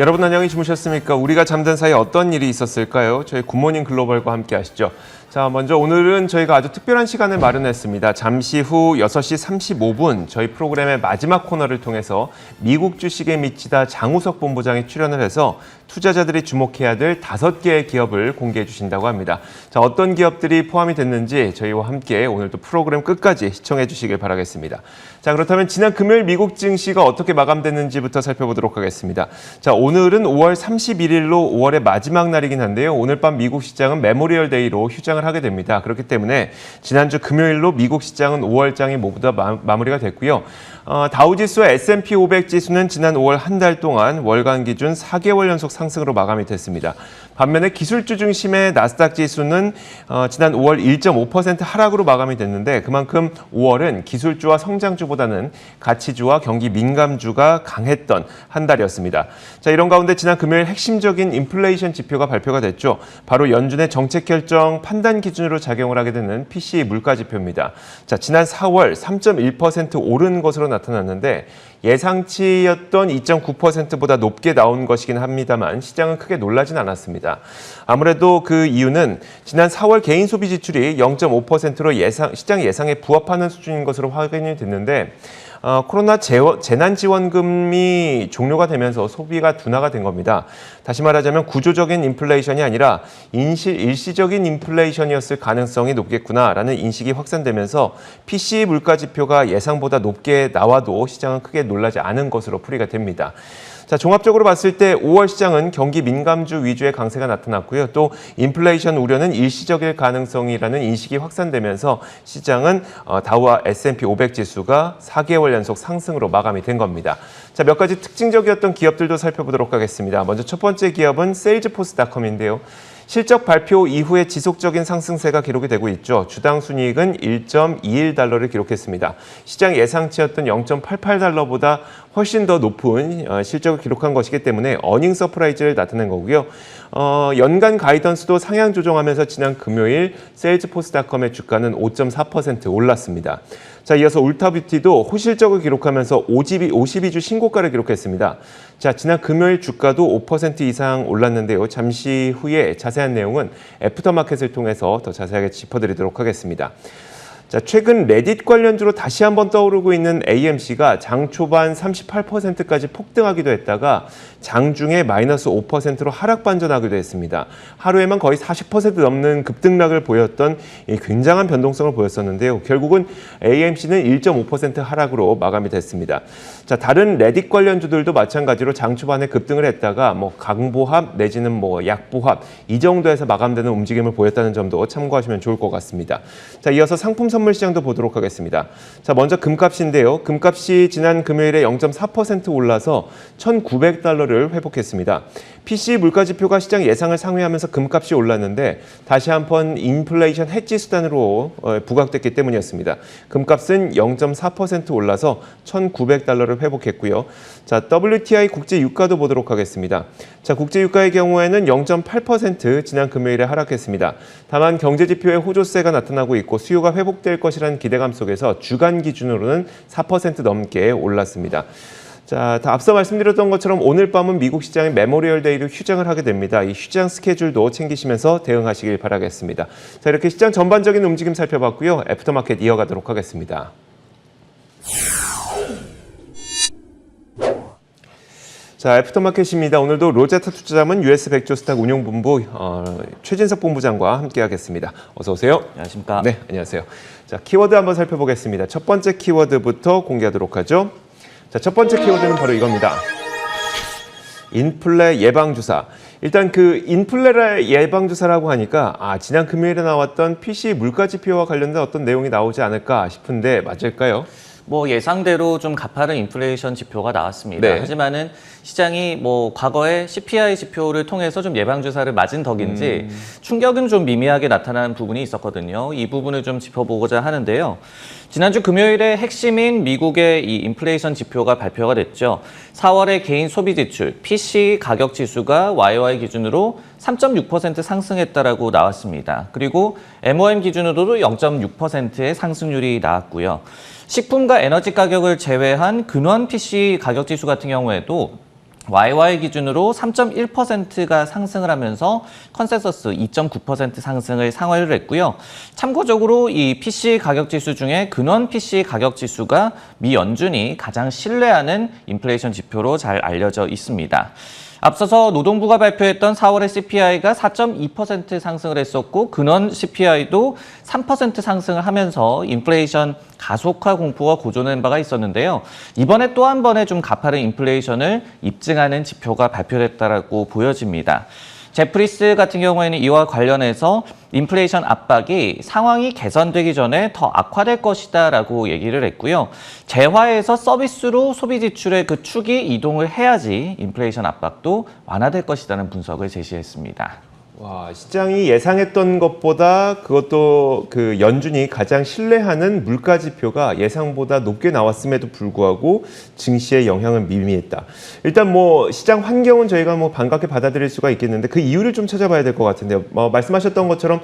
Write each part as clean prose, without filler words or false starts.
여러분 안녕히 주무셨습니까? 우리가 잠든 사이 어떤 일이 있었을까요? 저희 굿모닝 글로벌과 함께 하시죠. 자, 먼저 오늘은 저희가 아주 특별한 시간을 마련했습니다. 잠시 후 6시 35분 저희 프로그램의 마지막 코너를 통해서 미국 주식에 미치다 장우석 본부장이 출연을 해서 투자자들이 주목해야 될 5개의 기업을 공개해 주신다고 합니다. 자, 어떤 기업들이 포함이 됐는지 저희와 함께 오늘도 프로그램 끝까지 시청해 주시길 바라겠습니다. 자, 그렇다면 지난 금요일 미국 증시가 어떻게 마감됐는지부터 살펴보도록 하겠습니다. 자, 오늘은 5월 31일로 5월의 마지막 날이긴 한데요. 오늘 밤 미국 시장은 메모리얼 데이로 휴장을 하게 됩니다. 그렇기 때문에 지난주 금요일로 미국 시장은 5월장이 모두 다 마무리가 됐고요. 다우지수와 S&P 500 지수는 지난 5월 한 달 동안 월간 기준 4개월 연속 상승으로 마감이 됐습니다. 반면에 기술주 중심의 나스닥 지수는 지난 5월 1.5% 하락으로 마감이 됐는데 그만큼 5월은 기술주와 성장주보다는 가치주와 경기 민감주가 강했던 한 달이었습니다. 자, 이런 가운데 지난 금요일 핵심적인 인플레이션 지표가 발표가 됐죠. 바로 연준의 정책 결정 판단 기준으로 작용을 하게 되는 PCE 물가 지표입니다. 자, 지난 4월 3.1% 오른 것으로 나타났는데 예상치였던 2.9%보다 높게 나온 것이긴 합니다만 시장은 크게 놀라진 않았습니다. 아무래도 그 이유는 지난 4월 개인 소비 지출이 0.5%로 시장 예상에 부합하는 수준인 것으로 확인이 됐는데 코로나 재난지원금이 종료가 되면서 소비가 둔화가 된 겁니다. 다시 말하자면 구조적인 인플레이션이 아니라 일시적인 인플레이션이었을 가능성이 높겠구나라는 인식이 확산되면서 PCE 물가 지표가 예상보다 높게 나와도 시장은 크게 놀라지 않은 것으로 풀이가 됩니다. 자, 종합적으로 봤을 때 5월 시장은 경기 민감주 위주의 강세가 나타났고요. 또 인플레이션 우려는 일시적일 가능성이라는 인식이 확산되면서 시장은 다우와 S&P 500 지수가 4개월 연속 상승으로 마감이 된 겁니다. 자, 몇 가지 특징적이었던 기업들도 살펴보도록 하겠습니다. 먼저 첫 번째 기업은 세일즈포스닷컴인데요. 실적 발표 이후에 지속적인 상승세가 기록이 되고 있죠. 주당 순이익은 1.21달러를 기록했습니다. 시장 예상치였던 0.88달러보다 훨씬 더 높은 실적을 기록한 것이기 때문에 어닝 서프라이즈를 나타낸 거고요. 연간 가이던스도 상향 조정하면서 지난 금요일 세일즈포스닷컴의 주가는 5.4% 올랐습니다. 자, 이어서 울타뷰티도 호실적을 기록하면서 52주 신고가를 기록했습니다. 자, 지난 금요일 주가도 5% 이상 올랐는데요. 잠시 후에 자세한 내용은 애프터마켓을 통해서 더 자세하게 짚어드리도록 하겠습니다. 자, 최근 레딧 관련주로 다시 한번 떠오르고 있는 AMC가 장 초반 38%까지 폭등하기도 했다가 장 중에 마이너스 5%로 하락 반전하기도 했습니다. 하루에만 거의 40% 넘는 급등락을 보였던 굉장한 변동성을 보였었는데요. 결국은 AMC는 1.5% 하락으로 마감이 됐습니다. 자, 다른 레딧 관련주들도 마찬가지로 장 초반에 급등을 했다가 강보합 내지는 약보합 이 정도에서 마감되는 움직임을 보였다는 점도 참고하시면 좋을 것 같습니다. 자, 이어서 상품 선물 시장도 보도록 하겠습니다. 자, 먼저 금값인데요. 금값이 지난 금요일에 0.4% 올라서 1,900달러를 회복했습니다. PCE 물가 지표가 시장 예상을 상회하면서 금값이 올랐는데 다시 한번 인플레이션 해지 수단으로 부각됐기 때문이었습니다. 금값은 0.4% 올라서 1,900달러를 회복했고요. 자, WTI 국제 유가도 보도록 하겠습니다. 자, 국제 유가의 경우에는 0.8% 지난 금요일에 하락했습니다. 다만 경제 지표에 호조세가 나타나고 있고 수요가 회복될 것이라는 기대감 속에서 주간 기준으로는 4% 넘게 올랐습니다. 자, 앞서 말씀드렸던 것처럼 오늘 밤은 미국 시장의 메모리얼 데이로 휴장을 하게 됩니다. 이 휴장 스케줄도 챙기시면서 대응하시길 바라겠습니다. 자, 이렇게 시장 전반적인 움직임 살펴봤고요. 애프터마켓 이어가도록 하겠습니다. 자, 애프터마켓입니다. 오늘도 로제타 투자자문 US 백조스탁 운용본부 최진석 본부장과 함께하겠습니다. 어서 오세요. 안녕하십니까. 네, 안녕하세요. 자, 키워드 한번 살펴보겠습니다. 첫 번째 키워드부터 공개하도록 하죠. 자, 첫 번째 키워드는 바로 이겁니다. 인플레 예방주사. 일단 그 인플레 예방주사라고 하니까 지난 금요일에 나왔던 PCE 물가 지표와 관련된 어떤 내용이 나오지 않을까 싶은데 맞을까요? 예상대로 좀 가파른 인플레이션 지표가 나왔습니다. 네. 하지만은 시장이 과거에 CPI 지표를 통해서 좀 예방주사를 맞은 덕인지 충격은 좀 미미하게 나타난 부분이 있었거든요. 이 부분을 좀 짚어보고자 하는데요. 지난주 금요일에 핵심인 미국의 이 인플레이션 지표가 발표가 됐죠. 4월의 개인 소비 지출, PCE 가격 지수가 YOY 기준으로 3.6% 상승했다라고 나왔습니다. 그리고 MOM 기준으로도 0.6%의 상승률이 나왔고요. 식품과 에너지 가격을 제외한 근원 PCE 가격 지수 같은 경우에도 YY 기준으로 3.1%가 상승을 하면서 컨센서스 2.9% 상승을 상회를 했고요. 참고적으로 이 PC 가격 지수 중에 근원 PC 가격 지수가 미 연준이 가장 신뢰하는 인플레이션 지표로 잘 알려져 있습니다. 앞서서 노동부가 발표했던 4월의 CPI가 4.2% 상승을 했었고 근원 CPI도 3% 상승을 하면서 인플레이션 가속화 공포가 고조된 바가 있었는데요. 이번에 또 한 번의 좀 가파른 인플레이션을 입증하는 지표가 발표됐다라고 보여집니다. 제프리스 같은 경우에는 이와 관련해서 인플레이션 압박이 상황이 개선되기 전에 더 악화될 것이다라고 얘기를 했고요. 재화에서 서비스로 소비 지출의 그 축이 이동을 해야지 인플레이션 압박도 완화될 것이라는 분석을 제시했습니다. 와, 시장이 예상했던 것보다 그것도 그 연준이 가장 신뢰하는 물가 지표가 예상보다 높게 나왔음에도 불구하고 증시에 영향은 미미했다. 일단 뭐 시장 환경은 저희가 뭐 반갑게 받아들일 수가 있겠는데 그 이유를 좀 찾아봐야 될 것 같은데요. 말씀하셨던 것처럼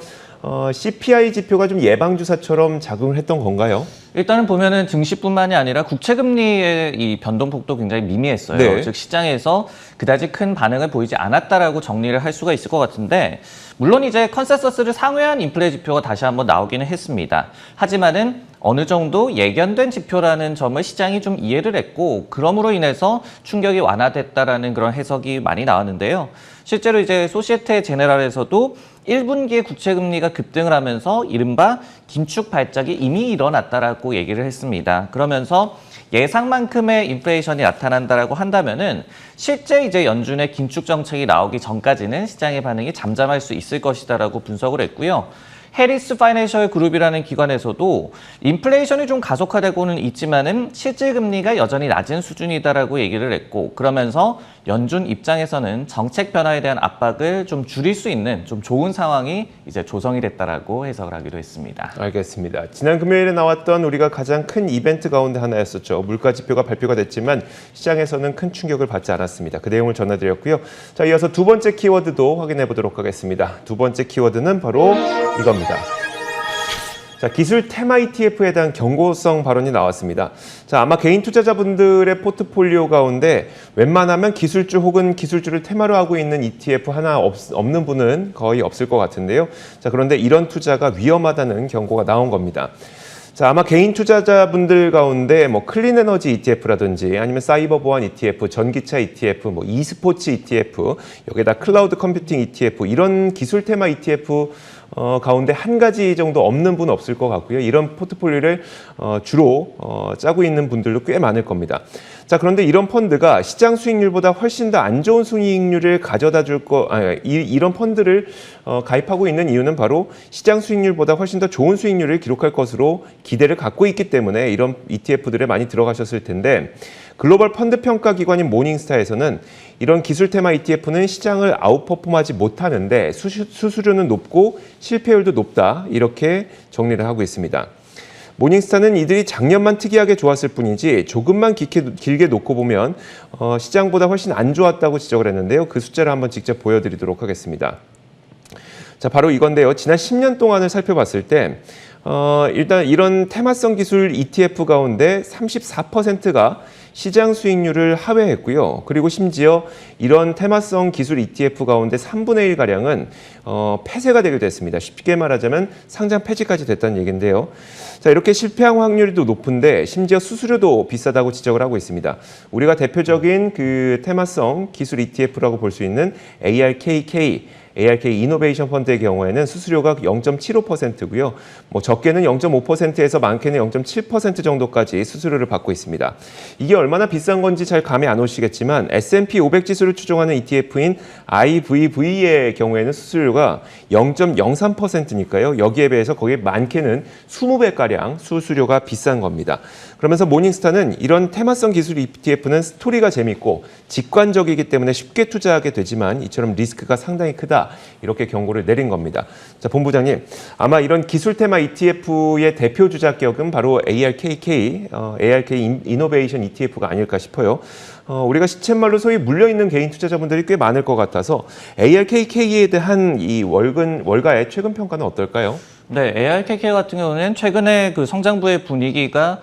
CPI 지표가 좀 예방주사처럼 작용을 했던 건가요? 일단은 보면은 증시뿐만이 아니라 국채금리의 이 변동폭도 굉장히 미미했어요. 네. 즉 시장에서 그다지 큰 반응을 보이지 않았다라고 정리를 할 수가 있을 것 같은데 물론 이제 컨센서스를 상회한 인플레 지표가 다시 한번 나오기는 했습니다. 하지만은 어느 정도 예견된 지표라는 점을 시장이 좀 이해를 했고 그럼으로 인해서 충격이 완화됐다라는 그런 해석이 많이 나왔는데요. 실제로 이제 소시에테 제네랄에서도 1분기에 국채금리가 급등을 하면서 이른바 긴축 발작이 이미 일어났다라고 얘기를 했습니다. 그러면서 예상만큼의 인플레이션이 나타난다라고 한다면은 실제 이제 연준의 긴축 정책이 나오기 전까지는 시장의 반응이 잠잠할 수 있을 것이다라고 분석을 했고요. 해리스 파이낸셜 그룹이라는 기관에서도 인플레이션이 좀 가속화되고는 있지만은 실질 금리가 여전히 낮은 수준이다라고 얘기를 했고 그러면서 연준 입장에서는 정책 변화에 대한 압박을 좀 줄일 수 있는 좀 좋은 상황이 이제 조성이 됐다라고 해석을 하기도 했습니다. 알겠습니다. 지난 금요일에 나왔던 우리가 가장 큰 이벤트 가운데 하나였었죠. 물가 지표가 발표가 됐지만 시장에서는 큰 충격을 받지 않았습니다. 그 내용을 전해드렸고요. 자, 이어서 두 번째 키워드도 확인해 보도록 하겠습니다. 두 번째 키워드는 바로 이겁니다. 자, 기술 테마 ETF에 대한 경고성 발언이 나왔습니다. 자, 아마 개인 투자자분들의 포트폴리오 가운데 웬만하면 기술주 혹은 기술주를 테마로 하고 있는 ETF 하나 없는 분은 거의 없을 것 같은데요. 자, 그런데 이런 투자가 위험하다는 경고가 나온 겁니다. 자, 아마 개인 투자자분들 가운데 뭐 클린 에너지 ETF라든지 아니면 사이버 보안 ETF, 전기차 ETF, 뭐 e스포츠 ETF, 여기에다 클라우드 컴퓨팅 ETF 이런 기술 테마 ETF 가운데 한 가지 정도 없는 분 없을 것 같고요. 이런 포트폴리오를 주로 짜고 있는 분들도 꽤 많을 겁니다. 자, 그런데 이런 펀드가 시장 수익률보다 훨씬 더 안 좋은 수익률을 가져다 줄 이런 펀드를 가입하고 있는 이유는 바로 시장 수익률보다 훨씬 더 좋은 수익률을 기록할 것으로 기대를 갖고 있기 때문에 이런 ETF들에 많이 들어가셨을 텐데 글로벌 펀드 평가 기관인 모닝스타에서는 이런 기술 테마 ETF는 시장을 아웃퍼폼하지 못하는데 수수료는 높고 실패율도 높다 이렇게 정리를 하고 있습니다. 모닝스타는 이들이 작년만 특이하게 좋았을 뿐이지 조금만 길게 놓고 보면 시장보다 훨씬 안 좋았다고 지적을 했는데요. 그 숫자를 한번 직접 보여드리도록 하겠습니다. 자, 바로 이건데요. 지난 10년 동안을 살펴봤을 때 일단 이런 테마성 기술 ETF 가운데 34%가 시장 수익률을 하회했고요. 그리고 심지어 이런 테마성 기술 ETF 가운데 3분의 1가량은 폐쇄가 되기도 했습니다. 쉽게 말하자면 상장 폐지까지 됐다는 얘기인데요. 자, 이렇게 실패한 확률도 높은데 심지어 수수료도 비싸다고 지적을 하고 있습니다. 우리가 대표적인 그 테마성 기술 ETF라고 볼 수 있는 ARK 이노베이션 펀드의 경우에는 수수료가 0.75%고요. 뭐 적게는 0.5%에서 많게는 0.7% 정도까지 수수료를 받고 있습니다. 이게 얼마나 비싼 건지 잘 감이 안 오시겠지만 S&P 500 지수를 추종하는 ETF인 IVV의 경우에는 수수료가 0.03%니까요. 여기에 비해서 거기에 많게는 20배가량 수수료가 비싼 겁니다. 그러면서 모닝스타는 이런 테마성 기술 ETF는 스토리가 재밌고 직관적이기 때문에 쉽게 투자하게 되지만 이처럼 리스크가 상당히 크다. 이렇게 경고를 내린 겁니다. 자, 본부장님, 아마 이런 기술 테마 ETF의 대표 주자격은 바로 ARK 이노베이션 ETF가 아닐까 싶어요. 우리가 시쳇말로 소위 물려있는 개인 투자자분들이 꽤 많을 것 같아서 ARK에 대한 이 월가의 최근 평가는 어떨까요? 네, ARKK 같은 경우는 최근에 그 성장주의 분위기가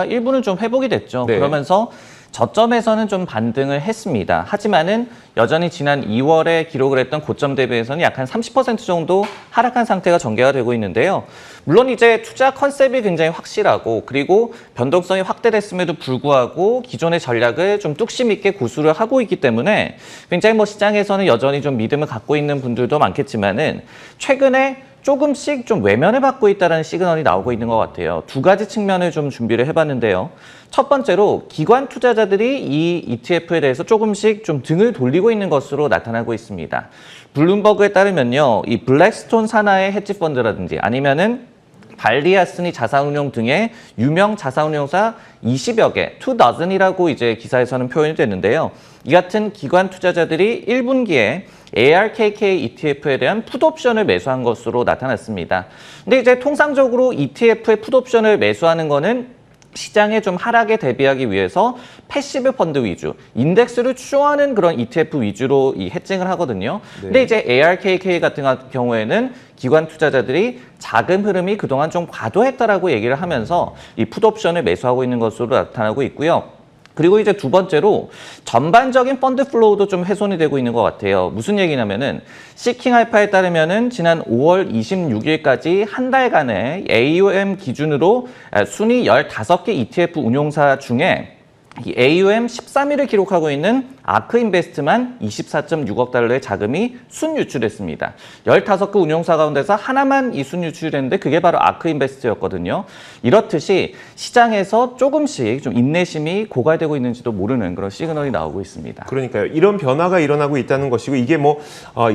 일부는 좀 회복이 됐죠. 네. 그러면서 저점에서는 좀 반등을 했습니다. 하지만은 여전히 지난 2월에 기록을 했던 고점 대비해서는 약 한 30% 정도 하락한 상태가 전개가 되고 있는데요. 물론 이제 투자 컨셉이 굉장히 확실하고 그리고 변동성이 확대됐음에도 불구하고 기존의 전략을 좀 뚝심 있게 고수를 하고 있기 때문에 굉장히 뭐 시장에서는 여전히 좀 믿음을 갖고 있는 분들도 많겠지만은 최근에 조금씩 좀 외면을 받고 있다는 시그널이 나오고 있는 것 같아요. 두 가지 측면을 좀 준비를 해봤는데요. 첫 번째로 기관 투자자들이 이 ETF에 대해서 조금씩 좀 등을 돌리고 있는 것으로 나타나고 있습니다. 블룸버그에 따르면요, 이 블랙스톤 산하의 헤지펀드라든지 아니면은 발리아스니 자산운용 등의 유명 자산운용사 20여 개, 24이라고 이제 기사에서는 표현이 됐는데요. 이 같은 기관 투자자들이 1분기에 ARKK ETF에 대한 풋옵션을 매수한 것으로 나타났습니다. 근데 이제 통상적으로 ETF의 풋옵션을 매수하는 거는 시장의 좀 하락에 대비하기 위해서 패시브 펀드 위주, 인덱스를 추종하는 그런 ETF 위주로 이 해칭을 하거든요. 근데 이제 ARKK 같은 경우에는 기관 투자자들이 자금 흐름이 그동안 좀 과도했다라고 얘기를 하면서 이 풋옵션을 매수하고 있는 것으로 나타나고 있고요. 그리고 이제 두 번째로 전반적인 펀드 플로우도 좀 훼손이 되고 있는 것 같아요. 무슨 얘기냐면은 시킹 알파에 따르면은 지난 5월 26일까지 한 달간의 AUM 기준으로 순위 15개 ETF 운용사 중에 이 AUM 13위를 기록하고 있는 아크인베스트만 24.6억 달러의 자금이 순유출했습니다. 15개 운용사 가운데서 하나만 이 순유출했는데 그게 바로 아크인베스트였거든요. 이렇듯이 시장에서 조금씩 좀 인내심이 고갈되고 있는지도 모르는 그런 시그널이 나오고 있습니다. 그러니까요. 이런 변화가 일어나고 있다는 것이고 이게 뭐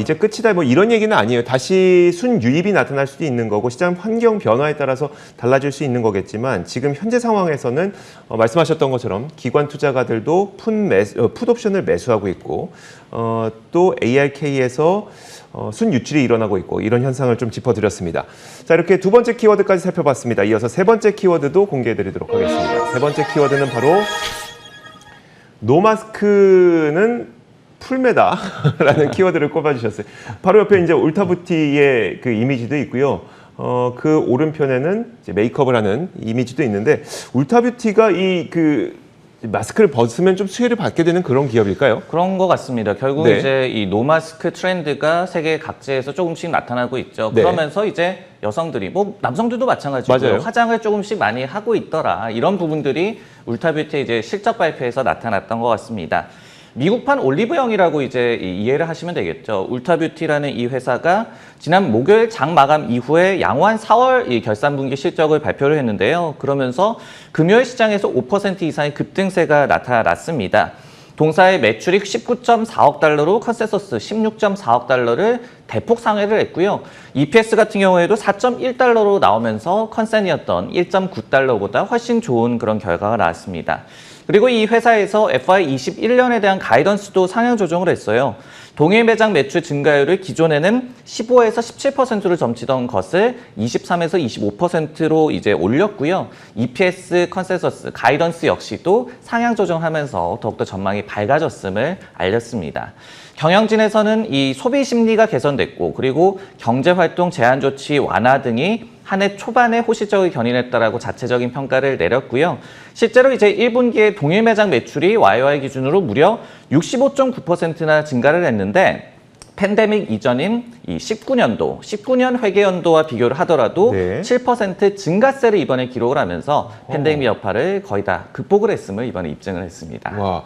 이제 끝이다 뭐 이런 얘기는 아니에요. 다시 순유입이 나타날 수도 있는 거고 시장 환경 변화에 따라서 달라질 수 있는 거겠지만 지금 현재 상황에서는 말씀하셨던 것처럼 기관 투자가들도 풋옵션을 매수하고 있고 또 ARK에서 순유출이 일어나고 있고 이런 현상을 좀 짚어드렸습니다. 자, 이렇게 두 번째 키워드까지 살펴봤습니다. 이어서 세 번째 키워드도 공개해드리도록 하겠습니다. 세 번째 키워드는 바로 노마스크는 풀매다라는 키워드를 꼽아주셨어요. 바로 옆에 이제 울타부티의 그 이미지도 있고요. 그 오른편에는 이제 메이크업을 하는 이미지도 있는데 울타뷰티가 마스크를 벗으면 좀 수혜를 받게 되는 그런 기업일까요? 그런 것 같습니다. 결국 네. 이제 이 노마스크 트렌드가 세계 각지에서 조금씩 나타나고 있죠. 네. 그러면서 이제 여성들이, 뭐 남성들도 마찬가지고요. 맞아요. 화장을 조금씩 많이 하고 있더라. 이런 부분들이 울타뷰티의 이제 실적 발표에서 나타났던 것 같습니다. 미국판 올리브영이라고 이제 이해를 하시면 되겠죠. 울타뷰티라는 이 회사가 지난 목요일 장 마감 이후에 양호한 4월 이 결산 분기 실적을 발표를 했는데요. 그러면서 금요일 시장에서 5% 이상의 급등세가 나타났습니다. 동사의 매출이 19.4억 달러로 컨센서스 16.4억 달러를 대폭 상회를 했고요. EPS 같은 경우에도 4.1달러로 나오면서 컨센이었던 1.9달러보다 훨씬 좋은 그런 결과가 나왔습니다. 그리고 이 회사에서 FY21년에 대한 가이던스도 상향 조정을 했어요. 동일 매장 매출 증가율을 기존에는 15에서 17%를 점치던 것을 23에서 25%로 이제 올렸고요. EPS 컨센서스 가이던스 역시도 상향 조정하면서 더욱더 전망이 밝아졌음을 알렸습니다. 경영진에서는 이 소비 심리가 개선됐고 그리고 경제활동 제한 조치 완화 등이 한 해 초반에 호시적을 견인했다라고 자체적인 평가를 내렸고요. 실제로 이제 1분기에 동일 매장 매출이 YOY 기준으로 무려 65.9%나 증가를 했는데 팬데믹 이전인 이 19년 회계연도와 비교를 하더라도 네. 7% 증가세를 이번에 기록을 하면서 팬데믹 여파를 거의 다 극복을 했음을 이번에 입증을 했습니다. 와,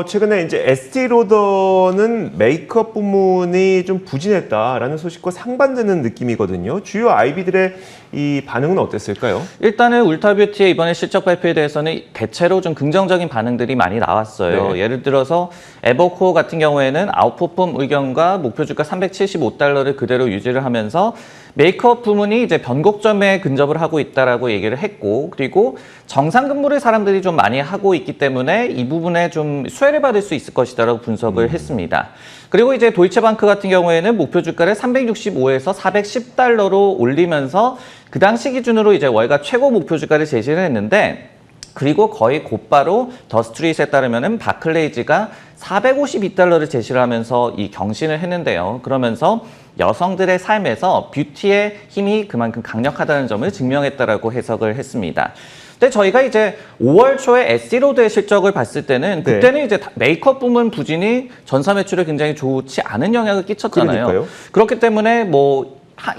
최근에 이제 에스티로더는 메이크업 부문이 좀 부진했다라는 소식과 상반되는 느낌이거든요. 주요 IB들의 이 반응은 어땠을까요? 일단은 울타뷰티의 이번에 실적 발표에 대해서는 대체로 좀 긍정적인 반응들이 많이 나왔어요. 네. 예를 들어서 에버코어 같은 경우에는 아웃퍼폼 의견과 목표 주가 375달러를 그대로 유지를 하면서 메이크업 부문이 이제 변곡점에 근접을 하고 있다라고 얘기를 했고 그리고 정상 근무를 사람들이 좀 많이 하고 있기 때문에 이 부분에 좀 수혜를 받을 수 있을 것이다라고 분석을 했습니다. 그리고 이제 도이체방크 같은 경우에는 목표 주가를 365에서 410달러로 올리면서 그 당시 기준으로 이제 월가 최고 목표 주가를 제시를 했는데 그리고 거의 곧바로 더 스트릿에 따르면은 바클레이즈가 452달러를 제시를 하면서 이 경신을 했는데요. 그러면서 여성들의 삶에서 뷰티의 힘이 그만큼 강력하다는 점을 증명했다라고 해석을 했습니다. 근데 저희가 이제 5월 초에 에스티로드의 실적을 봤을 때는 네. 그때는 이제 메이크업 부문 부진이 전사 매출에 굉장히 좋지 않은 영향을 끼쳤잖아요. 그러니까요. 그렇기 때문에 뭐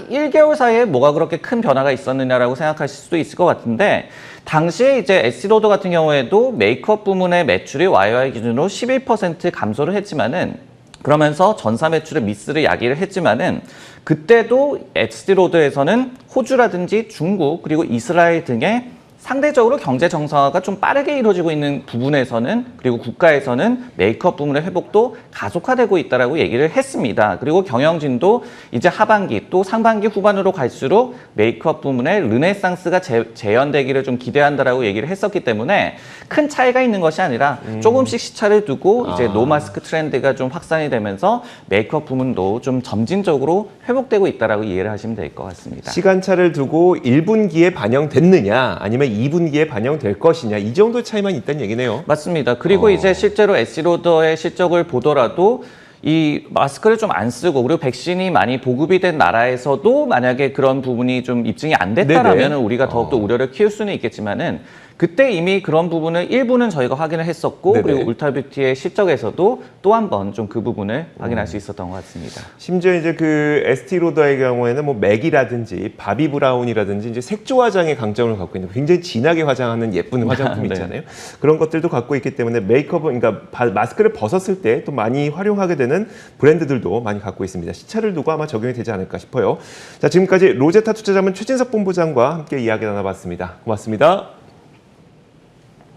1개월 사이에 뭐가 그렇게 큰 변화가 있었느냐라고 생각하실 수도 있을 것 같은데 당시에 이제 에스티로드 같은 경우에도 메이크업 부문의 매출이 YY 기준으로 11% 감소를 했지만은 그러면서 전사 매출의 미스를 야기를 했지만은 그때도 에스티로드에서는 호주라든지 중국 그리고 이스라엘 등의 상대적으로 경제 정상화가 좀 빠르게 이루어지고 있는 부분에서는 그리고 국가에서는 메이크업 부문의 회복도 가속화되고 있다라고 얘기를 했습니다. 그리고 경영진도 이제 하반기 또 상반기 후반으로 갈수록 메이크업 부문의 르네상스가 재현되기를 좀 기대한다라고 얘기를 했었기 때문에 큰 차이가 있는 것이 아니라 조금씩 시차를 두고 이제 노마스크 트렌드가 좀 확산이 되면서 메이크업 부문도 좀 점진적으로 회복되고 있다라고 이해를 하시면 될 것 같습니다. 시간차를 두고 1분기에 반영됐느냐 아니면 2분기에 반영될 것이냐 이 정도 차이만 있다는 얘기네요. 맞습니다. 그리고 이제 실제로 에스티로더의 실적을 보더라도 이 마스크를 좀 안 쓰고 그리고 백신이 많이 보급이 된 나라에서도 만약에 그런 부분이 좀 입증이 안 됐다라면 우리가 더욱더 우려를 키울 수는 있겠지만은 그때 이미 그런 부분을 일부는 저희가 확인을 했었고 네네. 그리고 울타뷰티의 실적에서도 또 한 번 좀 그 부분을 확인할 수 있었던 것 같습니다. 심지어 이제 그 에스티로더의 경우에는 뭐 맥이라든지 바비 브라운이라든지 이제 색조 화장의 강점을 갖고 있는 굉장히 진하게 화장하는 예쁜 화장품이 네. 있잖아요. 그런 것들도 갖고 있기 때문에 메이크업은 그러니까 마스크를 벗었을 때 또 많이 활용하게 되는 브랜드들도 많이 갖고 있습니다. 시차를 두고 아마 적용이 되지 않을까 싶어요. 자, 지금까지 로제타 투자자문 최진석 본부장과 함께 이야기 나눠봤습니다. 고맙습니다.